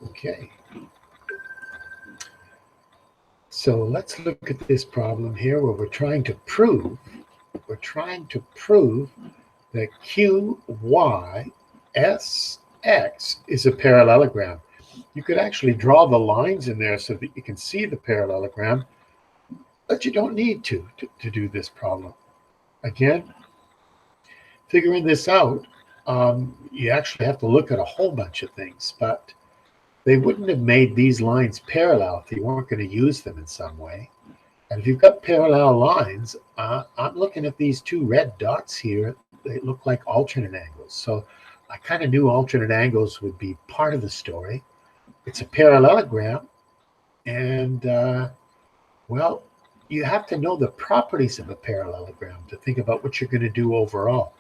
Okay. So let's look at this problem here where we're trying to prove that QYSX is a parallelogram. You could actually draw the lines in there so that you can see the parallelogram, but you don't need to do this problem. Again, figuring this out, you actually have to look at a whole bunch of things, but they wouldn't have made these lines parallel if you weren't going to use them in some way. And if you've got parallel lines, I'm looking at these two red dots here. They look like alternate angles. So I kind of knew alternate angles would be part of the story. It's a parallelogram. And, well, you have to know the properties of a parallelogram to think about what you're going to do overall.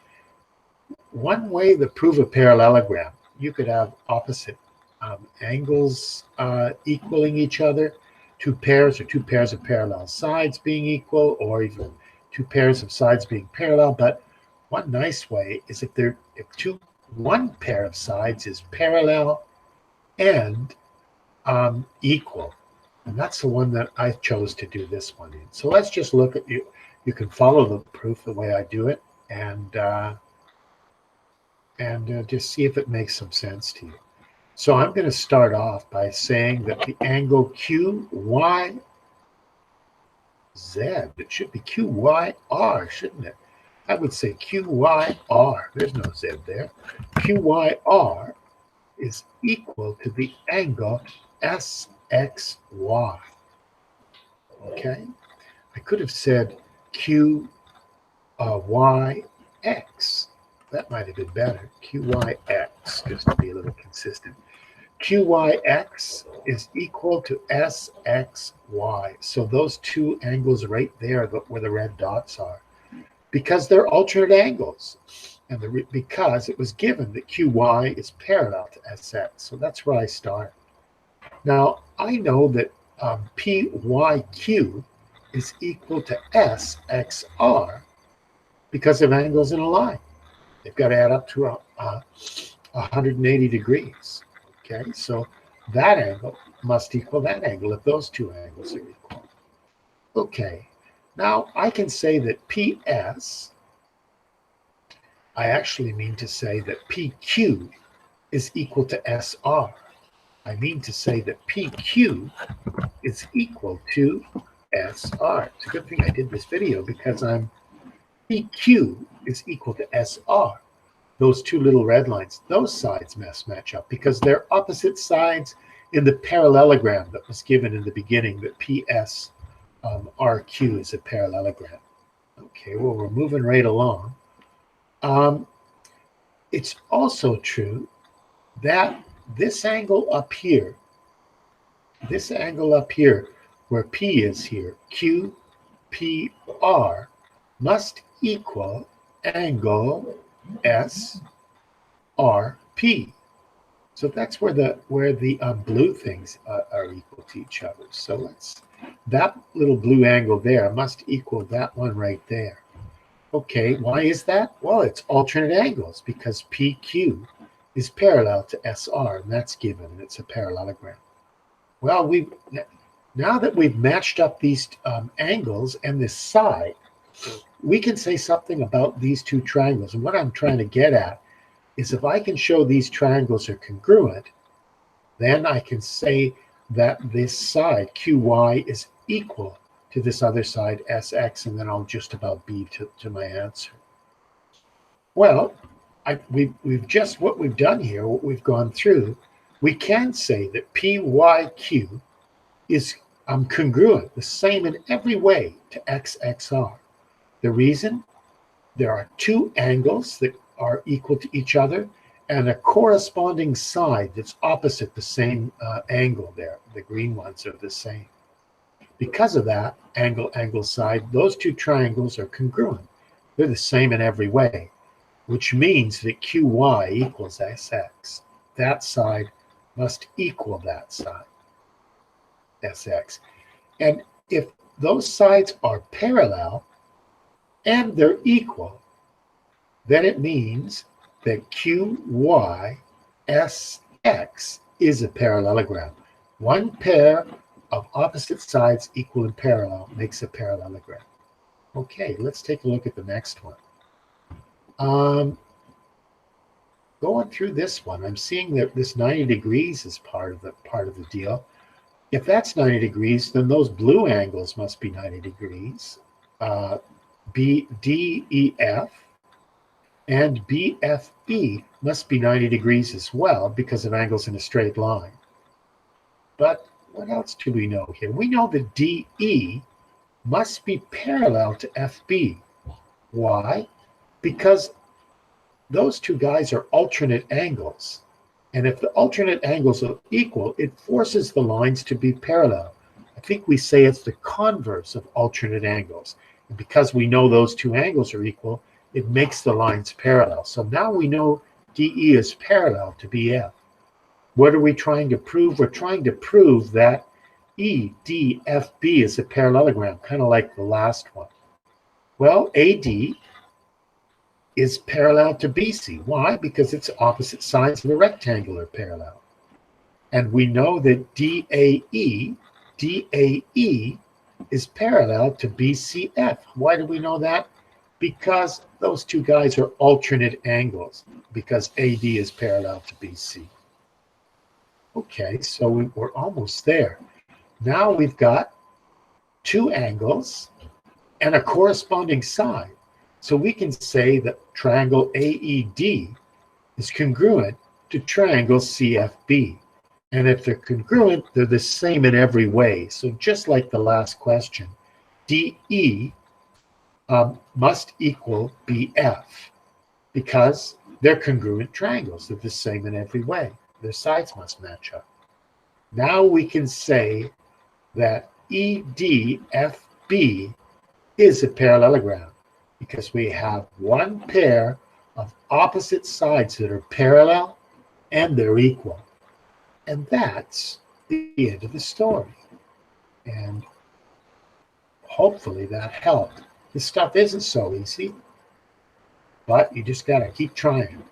One way to prove a parallelogram, you could have opposite angles equaling each other, two pairs of parallel sides being equal, or even two pairs of sides being parallel. But one nice way is one pair of sides is parallel and equal. And that's the one that I chose to do this one in. So let's just look at you. You can follow the proof the way I do it and just see if it makes some sense to you. So I'm going to start off by saying that the angle QYZ, it should be QYR, shouldn't it? I would say QYR. There's no Z there. QYR is equal to the angle SXY. Okay? I could have said QYX. That might have been better. QYX, just to be a little consistent. QYX is equal to SXY. So those two angles right there where the red dots are, because they're alternate angles. And because it was given that QY is parallel to SX. So that's where I start. Now, I know that PYQ is equal to SXR because of angles in a line. They've got to add up to 180 degrees. Okay, so that angle must equal that angle if those two angles are equal. Okay, now I can say that PS, I actually mean to say that PQ is equal to SR. I mean to say that PQ is equal to SR. It's a good thing I did this video because PQ is equal to SR. Those two little red lines, those sides must match up because they're opposite sides in the parallelogram that was given in the beginning, that PS RQ is a parallelogram. Okay, well, we're moving right along. It's also true that this angle up here where P is here, QPR, must equal angle SRP. So that's where the blue things are equal to each other. So that little blue angle there must equal that one right there. Okay, why is that? Well, it's alternate angles because PQ is parallel to SR, and that's given, and it's a parallelogram. Well, now that we've matched up these angles and this side, we can say something about these two triangles. And what I'm trying to get at is if I can show these triangles are congruent, then I can say that this side, QY, is equal to this other side, SX, and then I'll just about be to my answer. Well, what we've done here, what we've gone through, we can say that PYQ is congruent, the same in every way to XXR. The reason? There are two angles that are equal to each other and a corresponding side that's opposite the same angle there. The green ones are the same. Because of that, angle, side, those two triangles are congruent. They're the same in every way, which means that QY equals SX. That side must equal that side, SX. And if those sides are parallel and they're equal, then it means that QY SX is a parallelogram. One pair of opposite sides equal and parallel makes a parallelogram. Okay, let's take a look at the next one. Going through this one, I'm seeing that this 90 degrees is part of the deal. If that's 90 degrees, then those blue angles must be 90 degrees. DEF and BFE must be 90 degrees as well because of angles in a straight line. But what else do we know here? We know that DE must be parallel to FB. Why? Because those two guys are alternate angles. And if the alternate angles are equal, it forces the lines to be parallel. I think we say it's the converse of alternate angles. And because we know those two angles are equal, it makes the lines parallel. So now we know DE is parallel to BF. What are we trying to prove? We're trying to prove that EDFB is a parallelogram, kind of like the last one. Well, AD is parallel to BC. Why? Because its opposite sides of the rectangle are parallel. And we know that DAE is parallel to BCF. Why do we know that? Because those two guys are alternate angles, because AD is parallel to BC. Okay, so we're almost there. Now we've got two angles and a corresponding side. So we can say that triangle AED is congruent to triangle CFB. And if they're congruent, they're the same in every way. So just like the last question, DE must equal BF because they're congruent triangles. They're the same in every way. Their sides must match up. Now we can say that EDFB is a parallelogram because we have one pair of opposite sides that are parallel and they're equal. And that's the end of the story. And hopefully that helped. This stuff isn't so easy, but you just got to keep trying.